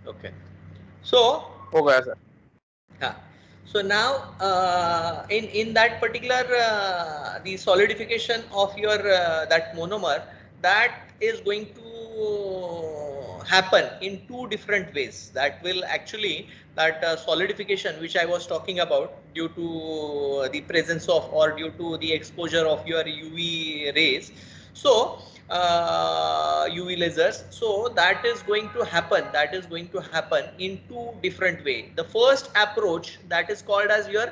Okay. So Okay, sir. yeah. So now in that particular the solidification of your that monomer, that is going to happen in two different ways. That will actually that solidification which I was talking about due to the presence of or due to the exposure of your UV rays. So UV lasers. So that is going to happen. That is going to happen in two different way. The first approach, that is called as your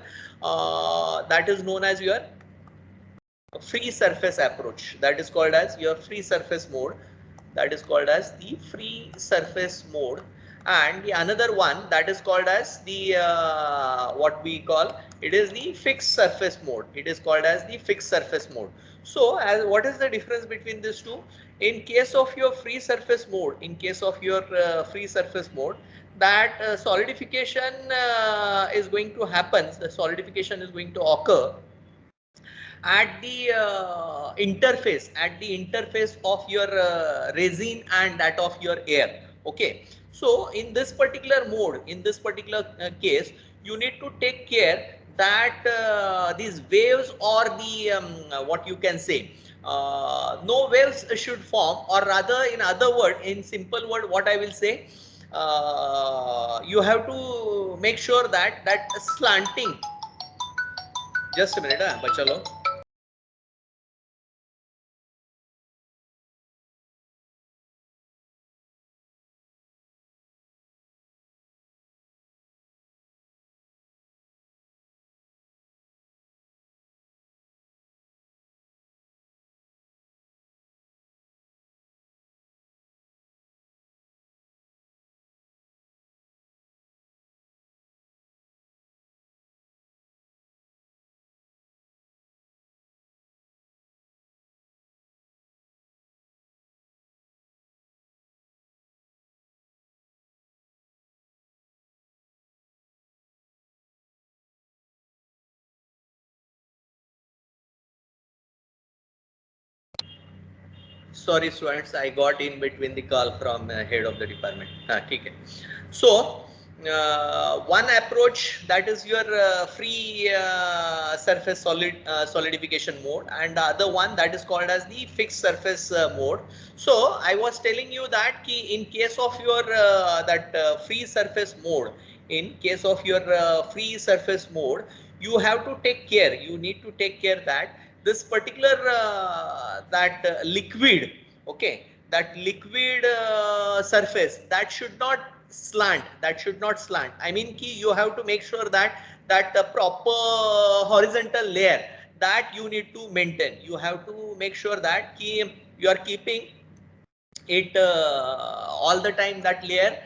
that is known as your free surface approach. That is called as your free surface mode. That is called as the free surface mode. And the another one, that is called as the what we call, it is the fixed surface mode. It is called as the fixed surface mode. So as what is the difference between these two? In case of your free surface mode, in case of your free surface mode, that solidification is going to happen. The solidification is going to occur at the interface of your resin and that of your air. Okay, so in this particular mode, in this particular case, you need to take care that these waves or the what you can say, no waves should form, or rather in other word, in simple word, what I will say, you have to make sure that that slanting, just a minute bacha lo. Sorry students, I got in between the call from head of the department. Okay. So one approach, that is your free surface solidification mode, and the other one, that is called as the fixed surface mode. So I was telling you that in case of your that free surface mode, in case of your free surface mode, you have to take care, you need to take care that this particular that liquid, okay, that liquid surface, that should not slant, that should not slant. I mean ki you have to make sure that that the proper horizontal layer, that you need to maintain. You have to make sure that ki you are keeping it all the time, that layer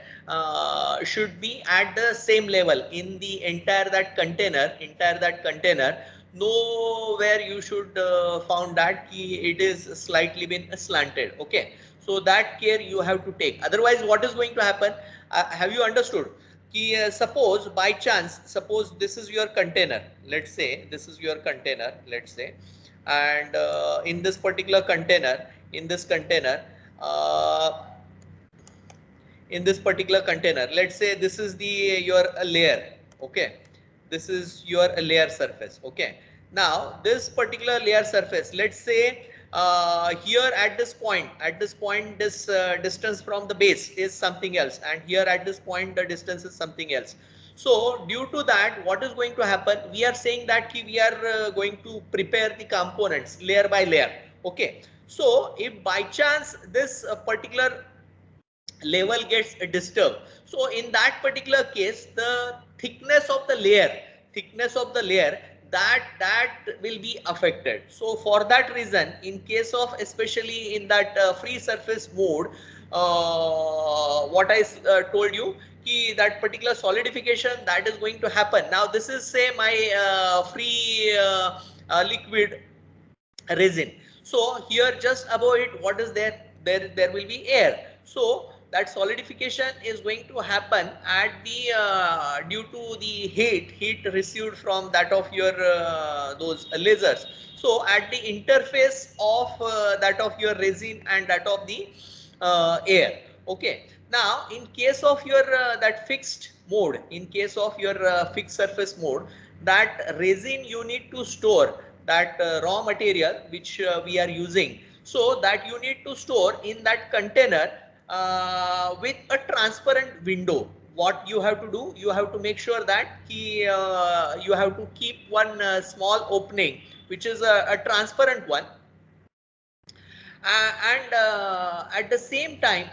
should be at the same level in the entire that container. Nowhere you should found that it is slightly been slanted. Okay, so that care you have to take. Otherwise what is going to happen, have you understood? Suppose by chance, suppose this is your container, let's say this is your container, let's say, and in this particular container, in this container, uh, in this particular container, let's say this is the your layer. Okay, this is your layer surface. Okay, now this particular layer surface, let's say here at this point, this distance from the base is something else, and here at this point the distance is something else. So due to that, what is going to happen, we are saying that we are going to prepare the components layer by layer. Okay, so if by chance this particular level gets disturbed, so in that particular case, the thickness of the layer, thickness of the layer, that will be affected. So for that reason, in case of especially in that free surface mode, what I told you, that particular solidification that is going to happen. Now this is say my free liquid resin. So here just above it, what is there? There will be air. So that solidification is going to happen at the due to the heat received from that of your those lasers. So at the interface of that of your resin and that of the air. Okay. Now, in case of your that fixed mode, in case of your fixed surface mode, that resin you need to store that raw material which we are using. So that you need to store in that container with a transparent window. What you have to do, you have to make sure that you have to keep one small opening, which is a transparent one, and at the same time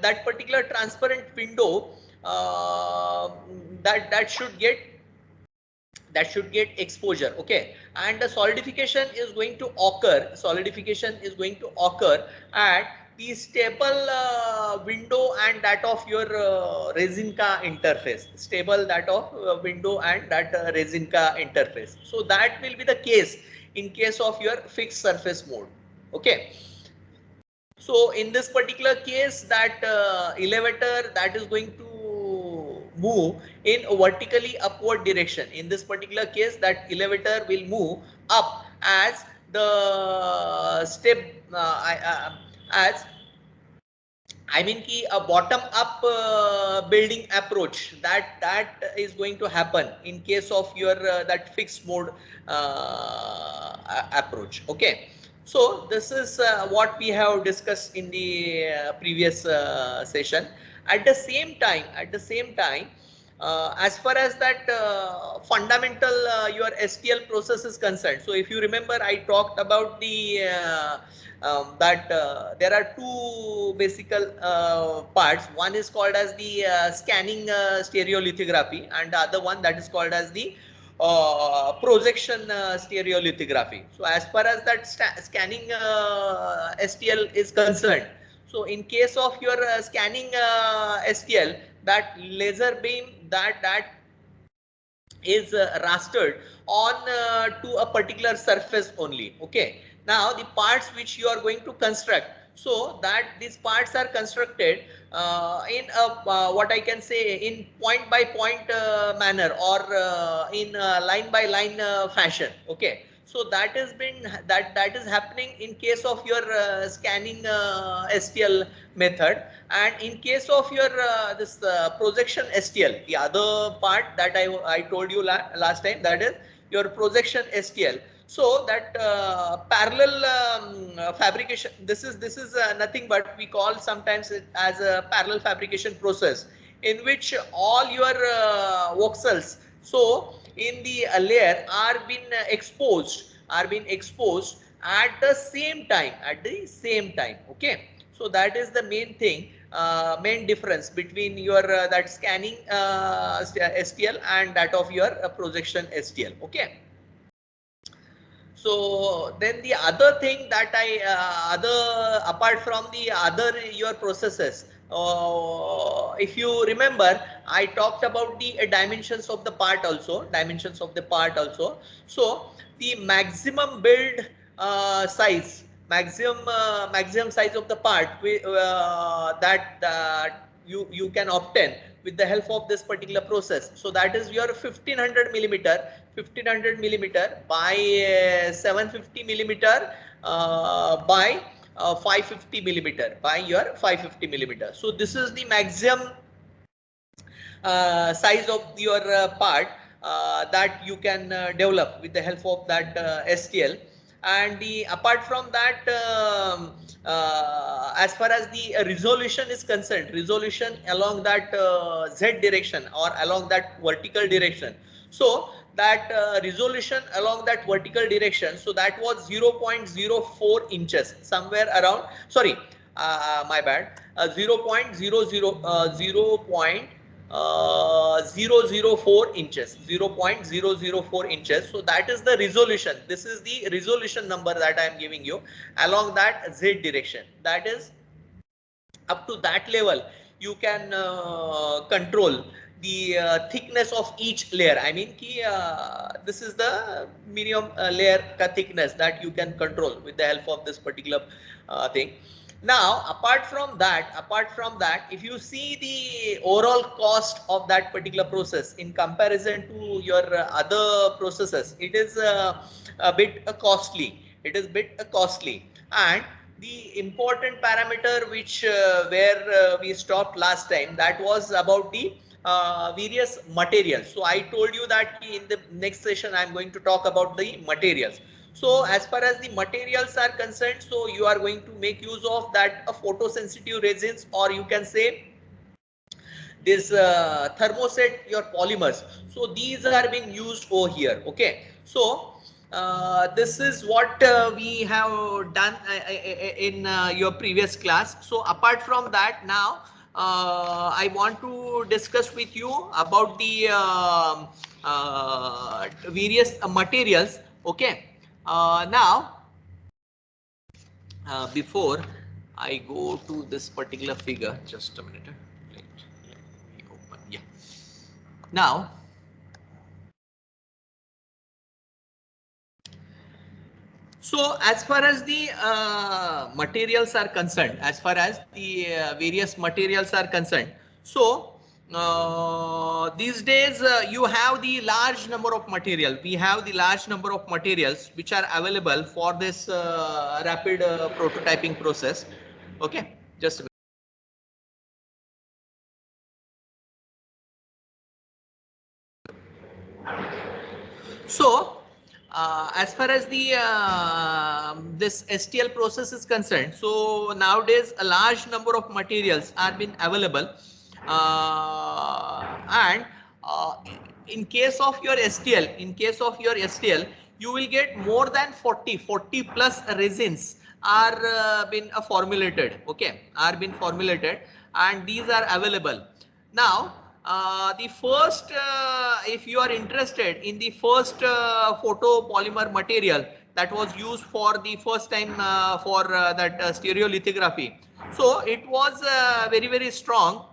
that particular transparent window that should get exposure. Okay, and the solidification is going to occur at the stable window and that of your resin ka interface, stable that of window and that resin ka interface. So that will be the case in case of your fixed surface mode. Okay, so in this particular case, that elevator that is going to move in a vertically upward direction. In this particular case, that elevator will move up as the step as I mean ki a bottom up building approach that is going to happen in case of your that fixed mode approach. Okay, so this is what we have discussed in the previous session. At the same time, as far as that fundamental your STL process is concerned, so if you remember, I talked about the that there are two basic parts. One is called as the scanning stereolithography, and the other one that is called as the projection stereolithography. So as far as that scanning STL is concerned, so in case of your scanning STL, that laser beam that is rastered on to a particular surface only. Okay, now the parts which you are going to construct, so that these parts are constructed in a what I can say in point by point manner, or in line by line fashion. Okay, so that has been that is happening in case of your scanning STL method. And in case of your this projection STL, the other part that I told you last time, that is your projection STL. So that parallel fabrication, this is nothing but we call sometimes it as a parallel fabrication process, in which all your voxels, so in the layer are being exposed at the same time. Okay, so that is the main thing, main difference between your that scanning STL and that of your projection STL. Okay, so then the other thing that apart from the other your processes, if you remember, I talked about the dimensions of the part also. So the maximum build size, maximum size of the part that you can obtain with the help of this particular process. So that is your 1500 millimeter by 750 millimeter by 550 millimeter by your 550 millimeter. So this is the maximum size of your part that you can develop with the help of that STL. And apart from that, as far as the resolution is concerned, resolution along that Z direction or along that vertical direction, so that resolution along that vertical direction, so that was 0.04 inches, somewhere around, sorry, my bad, 0.004 inches, 0.004 inches. So that is the resolution. This is the resolution number that I am giving you along that Z direction. That is, up to that level you can control the thickness of each layer. I mean this is the minimum layer thickness that you can control with the help of this particular thing. Now apart from that, if you see the overall cost of that particular process in comparison to your other processes, it is a bit costly. And the important parameter which where we stopped last time, that was about the various materials. So I told you that in the next session I am going to talk about the materials. So as far as the materials are concerned, so you are going to make use of that photosensitive resins, or you can say this thermoset your polymers. So these are being used over here. Okay, so this is what we have done in your previous class. So apart from that, now I want to discuss with you about the various materials. Okay, now before I go to this particular figure, just a minute. Let me open. Yeah. Now, so as far as the materials are concerned, as far as the various materials are concerned, so these days you have the large number of material. We have the large number of materials which are available for this rapid prototyping process. Okay, just a minute. So, as far as the this STL process is concerned, so nowadays a large number of materials are being available, and in case of your STL, you will get more than 40 plus resins are been formulated. Okay, are been formulated, and these are available. Now, the first, if you are interested in the first photopolymer material that was used for the first time for that stereolithography, so it was very strong,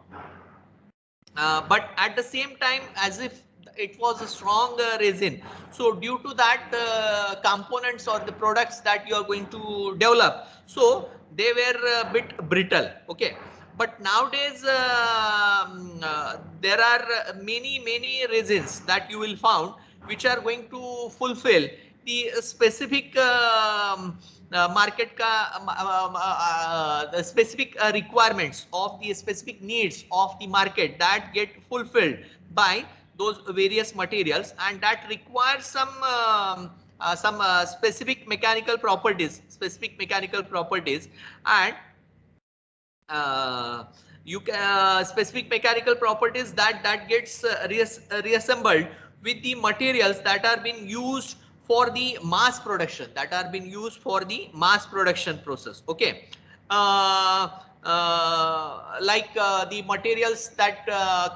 but at the same time as if it was a strong resin. So due to that, the components or the products that you are going to develop, so they were a bit brittle. Okay, but nowadays there are many resins that you will found which are going to fulfill the specific market the specific requirements of the specific needs of the market that get fulfilled by those various materials, and that requires some specific mechanical properties, and uh, you can specific mechanical properties that gets reassembled with the materials that are being used for the mass production, process. Okay, uh, like the materials that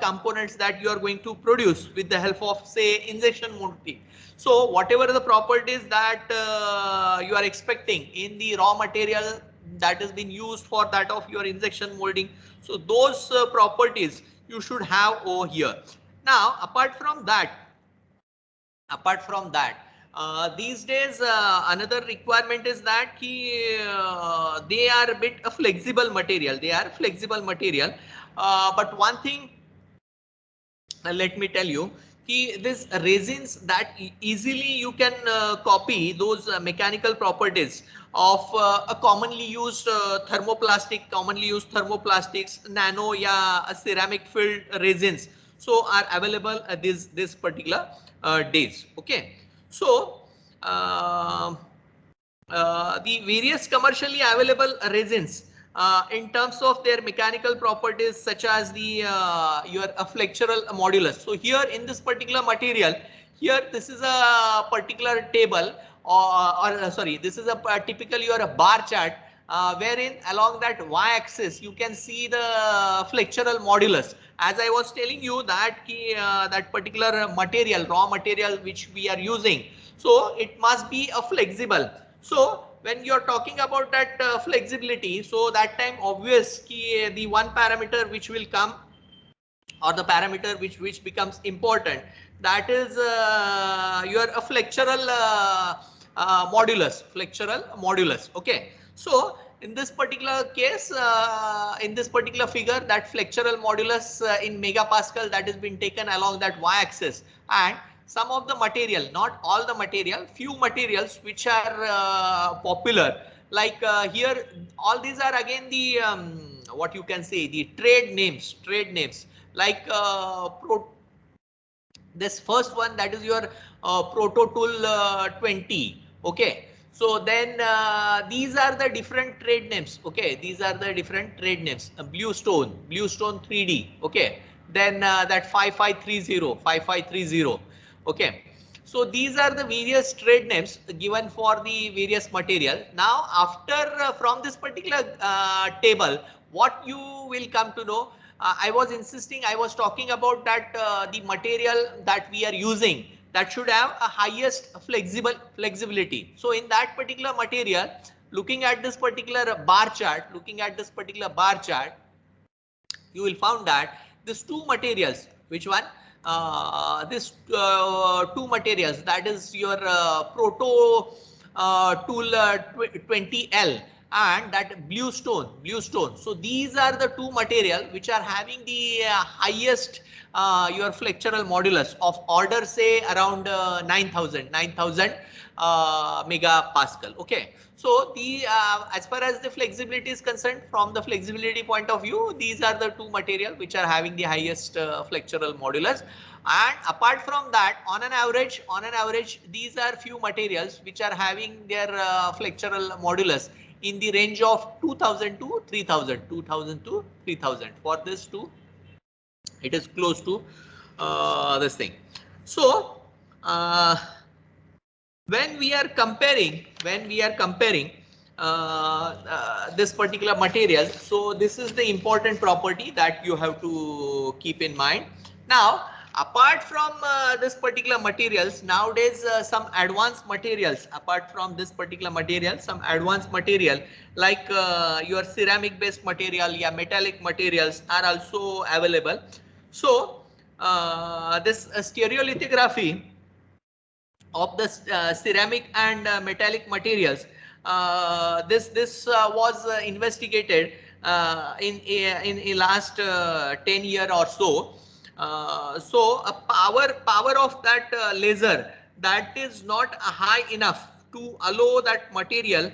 components that you are going to produce with the help of, say, injection molding. So whatever the properties that you are expecting in the raw material that has been used for that of your injection molding, so those properties you should have over here. Now, apart from that, these days another requirement is that they are a bit of flexible material. But one thing, let me tell you, this resins that easily you can copy those mechanical properties of a commonly used thermoplastics, nano, yeah, ceramic filled resins, so are available at this particular days. Okay, so uh, the various commercially available resins in terms of their mechanical properties, such as the your flexural modulus. So here in this particular material, here this is a particular table, or sorry, this is a typical your bar chart, wherein along that y-axis you can see the flexural modulus. As I was telling you that that particular material, raw material which we are using, so it must be a flexible. So when you're talking about that flexibility, so that time obvious the one parameter which will come, or the parameter which becomes important, that is your flexural modulus. Okay, so in this particular case, in this particular figure, that flexural modulus in megapascal, that has been taken along that y-axis, and some of the material, not all the material, few materials which are popular like here all these are again the what you can say, the trade names like this first one, that is your proto tool 20. Okay, so then these are the different trade names. Okay, these are the different trade names. Bluestone 3D. Okay, then that 5530. Okay, so these are the various trade names given for the various material. Now after from this particular table, what you will come to know, I was insisting, I was talking about that the material that we are using, that should have a highest flexibility. So in that particular material, looking at this particular bar chart, you will found that these two materials, which one? This two materials, that is your proto tool 20L and that bluestone. So these are the two material which are having the highest your flexural modulus of order, say around 9,000 megapascal. Okay, so the as far as the flexibility is concerned, from the flexibility point of view, these are the two material which are having the highest flexural modulus. And apart from that, on an average, these are few materials which are having their flexural modulus in the range of 2000 to 3000. For this two, it is close to this thing. So when we are comparing this particular material, so this is the important property that you have to keep in mind. Now apart from this particular materials, nowadays some advanced materials, apart from this particular material, some advanced material like your ceramic based material, yeah, metallic materials are also available. So this stereolithography of the ceramic and metallic materials, this was investigated in last 10 year or so. So a power of that laser, that is not high enough to allow that material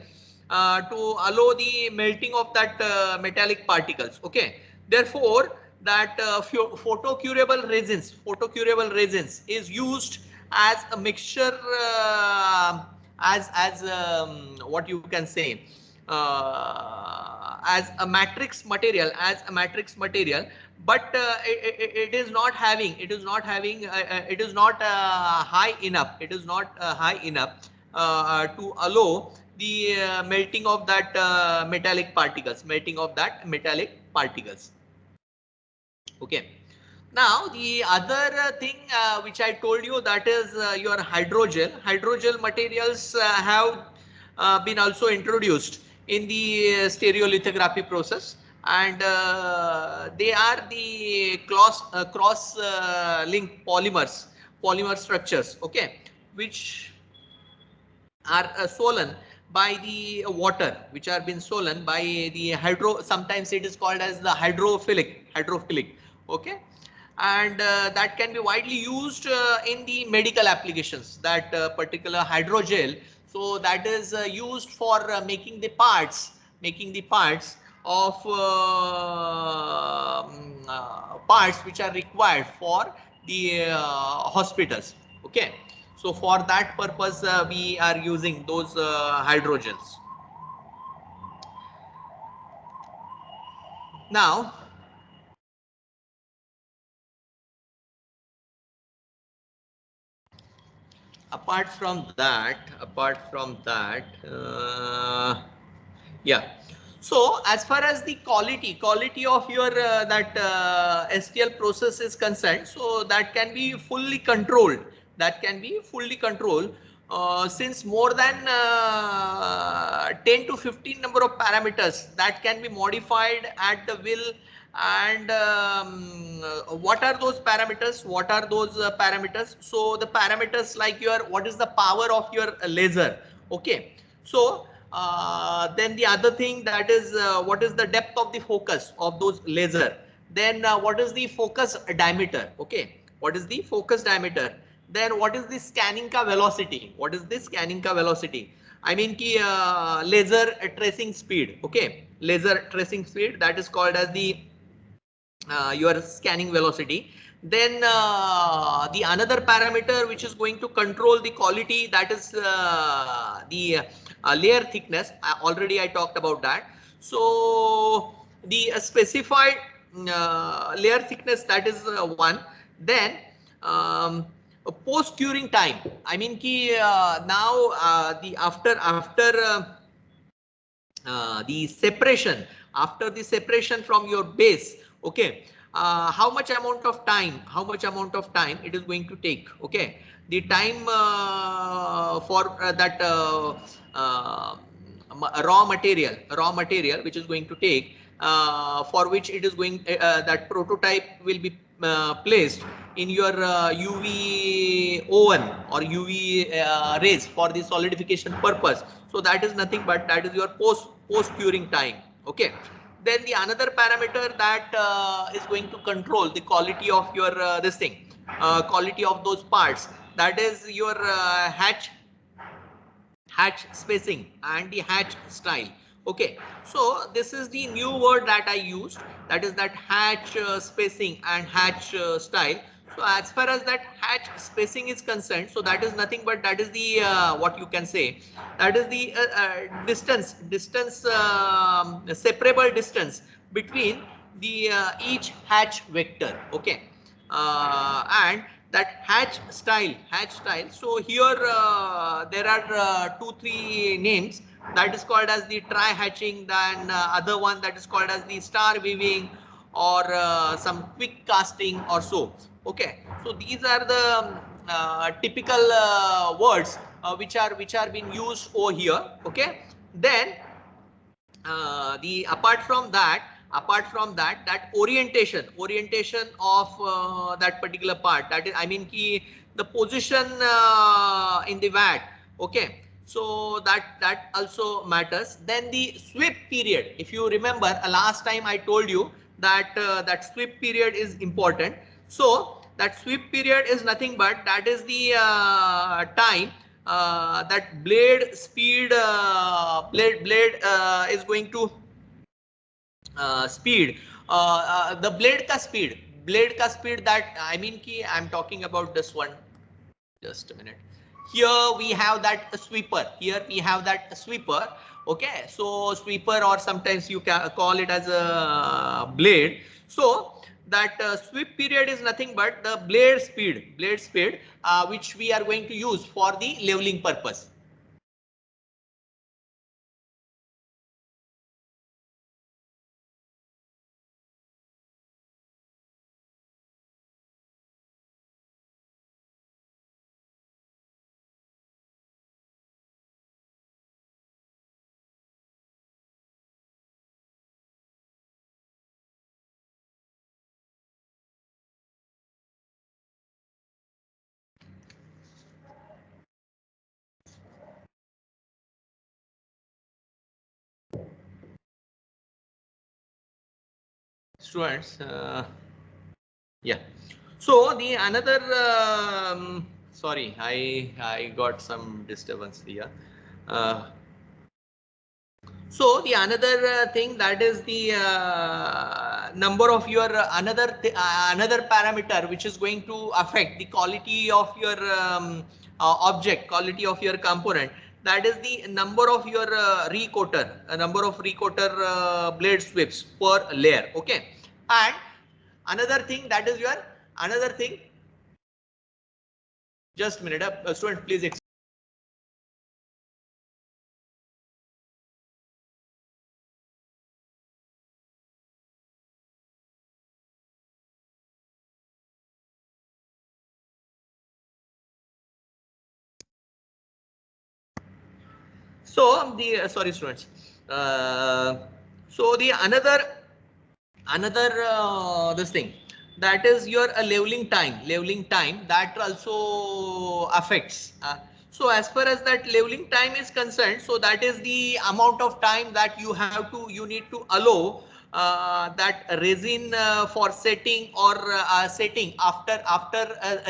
to allow the melting of that metallic particles. Okay, therefore that photocurable resins is used as a mixture, as what you can say, as a matrix material, but it is not high enough, to allow the melting of that metallic particles. Okay, now the other thing which I told you, that is your hydrogel materials have been also introduced in the stereolithography process, and they are the cross link polymer structures. Okay, which are swollen by the water, which are been swollen by the sometimes it is called as the hydrophilic. Okay, and that can be widely used in the medical applications, that particular hydrogel. So that is used for making the parts of parts which are required for the hospitals. Okay, so for that purpose we are using those hydrogels. Now apart from that, yeah, so as far as the quality of your that STL process is concerned, so that can be fully controlled, since more than 10 to 15 number of parameters that can be modified at the will. And what are those parameters? So the parameters like your, what is the power of your laser? Okay, so then the other thing, that is what is the depth of the focus of those laser, then what is the focus diameter? Okay, what is the focus diameter? Then what is the scanning velocity? I mean ki laser tracing speed. Okay, laser tracing speed, that is called as the your scanning velocity. Then the another parameter which is going to control the quality, that is the layer thickness. Already I talked about that. So the specified layer thickness, that is one. Then post curing time. I mean ki now the the separation, after the separation from your base, okay, how much amount of time it is going to take. Okay, the time for that raw material which is going to take, for which it is going that prototype will be placed in your UV oven or UV rays for the solidification purpose. So that is nothing but that is your post curing time. Okay. Then the another parameter that is going to control the quality of your this thing, quality of those parts, that is your hatch spacing and the hatch style. Okay, so this is the new word that I used, that is that hatch spacing and hatch style. So as far as that hatch spacing is concerned, so that is nothing but that is the what you can say, that is the distance separable distance between the each hatch vector. Okay, and that hatch style. So here there are 2-3 names, that is called as the tri hatching, then other one that is called as the star weaving, or some quick casting or so. Okay, so these are the typical words which are being used over here. Okay, then the apart from that that orientation of that particular part, that is, I mean ki the position in the vat. Okay, so that also matters. Then the sweep period, if you remember last time I told you that that sweep period is important. So that sweep period is nothing but that is the time that blade speed, blade is going to speed, the blade ka speed, that I mean ki I'm talking about this one. Just a minute. Here we have that sweeper. Here we have that sweeper. Okay, so sweeper, or sometimes you can call it as a blade. So that sweep period is nothing but the blade speed, which we are going to use for the leveling purpose. Students, yeah. So the another, sorry, I got some disturbance here. Uh, so the another thing, that is the number of your another parameter which is going to affect the quality of your object, quality of your component. That is the number of your number of recoater blade sweeps per layer. Okay, and another thing, that is your another thing. Just a minute, student, please. So the sorry, students. Uh, so the another this thing, that is your leveling time that also affects. So as far as that leveling time is concerned, so that is the amount of time that you need to allow that resin for setting, or setting after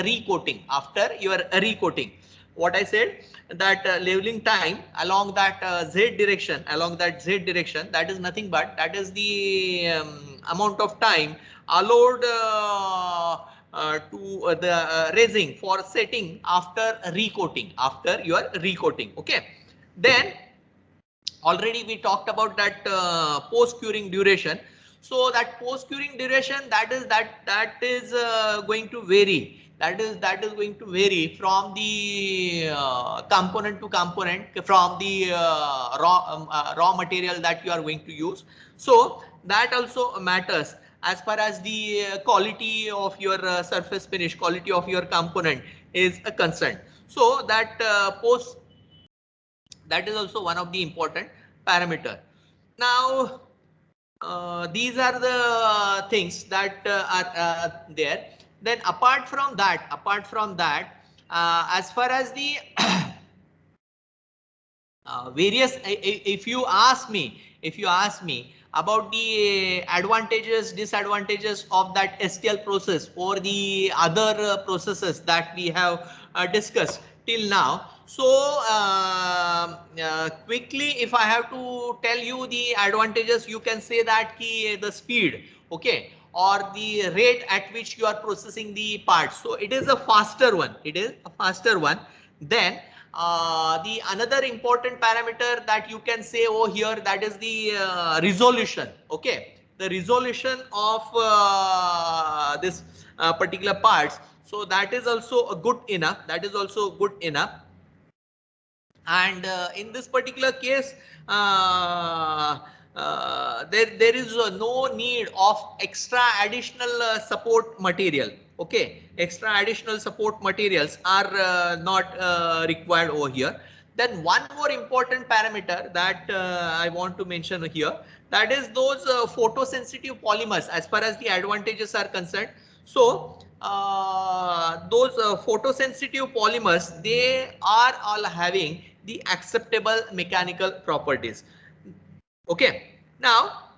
recoating, after your recoating. what I said, that leveling time along that z direction, that is nothing but that is the amount of time allowed to the raising for setting after recoating, after your recoating. Okay, then already we talked about that post curing duration. So that post curing duration, that is going to vary, that is going to vary from the component to component, from the raw material that you are going to use. So that also matters as far as the quality of your surface finish, quality of your component is concerned. So that post, that is also one of the important parameter. Now these are the things that are there. Then apart from that, as far as the various, if you ask me, about the advantages, disadvantages of that STL process or the other processes that we have discussed till now. So quickly, if I have to tell you the advantages, you can say that the speed, okay, or the rate at which you are processing the parts. So it is a faster one. Then the another important parameter that you can say over here, that is the resolution. Okay, the resolution of this particular parts. So that is also a good enough. And in this particular case, there is no need of extra additional support material. Okay, extra additional support materials are not required over here. Then one more important parameter that I want to mention here, that is those photosensitive polymers as far as the advantages are concerned. So those photosensitive polymers, they are all having the acceptable mechanical properties. Okay, now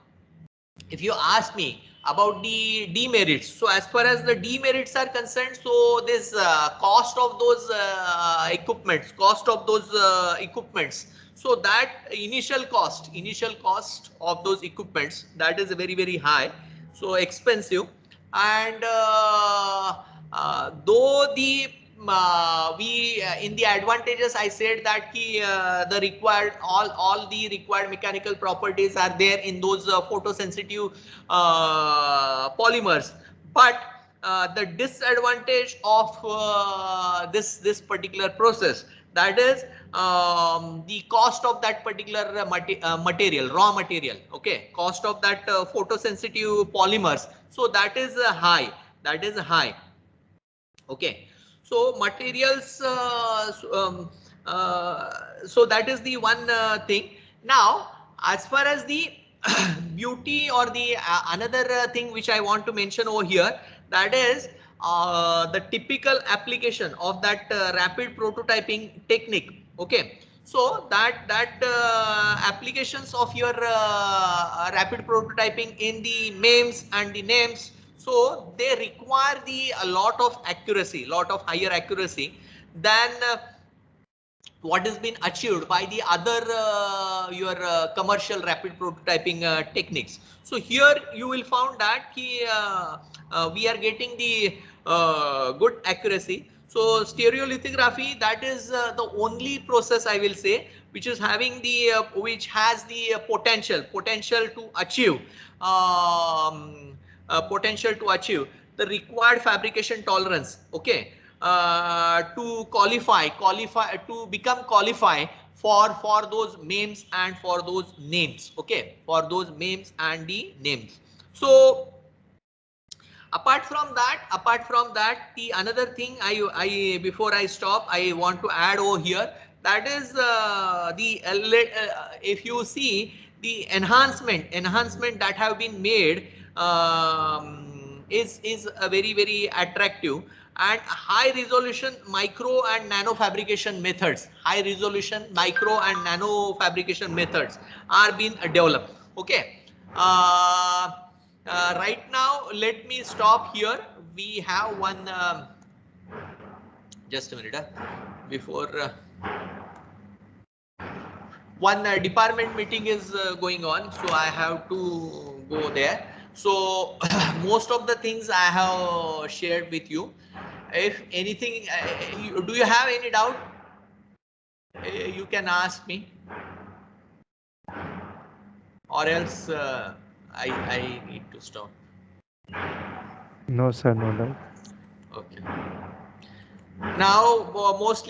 if you ask me about the demerits, so as far as the demerits are concerned, so this cost of those equipments, so that initial cost of those equipments, that is very, very high, so expensive. And though the we in the advantages, I said that the required, all the required mechanical properties are there in those photosensitive polymers. But the disadvantage of this particular process, that is the cost of that particular material, raw material. Okay, cost of that photosensitive polymers, so that is high. Okay, so materials, so that is the one thing. Now as far as the beauty or the another thing which I want to mention over here, that is the typical application of that rapid prototyping technique. Okay, so that applications of your rapid prototyping in the MEMS and the NAMES, so they require the a lot of accuracy, lot of higher accuracy than what has been achieved by the other your commercial rapid prototyping techniques. So here you will find that we are getting the good accuracy. So stereolithography, that is the only process, I will say, which is having the which has the potential to achieve the required fabrication tolerance. Okay, to to become qualify for those MEMS and for those names. Okay, for those MEMS and the names. So apart from that, the another thing I before I stop, I want to add over here, that is if you see the enhancement that have been made, is a very, very attractive, and high resolution micro and nano fabrication methods, are being developed. Okay, right now let me stop here. We have one just a minute. before one department meeting is going on, so I have to go there. So most of the things I have shared with you. If anything, do you have any doubt? You can ask me, or else I need to stop. No, sir, no doubt. Okay. Now, mostly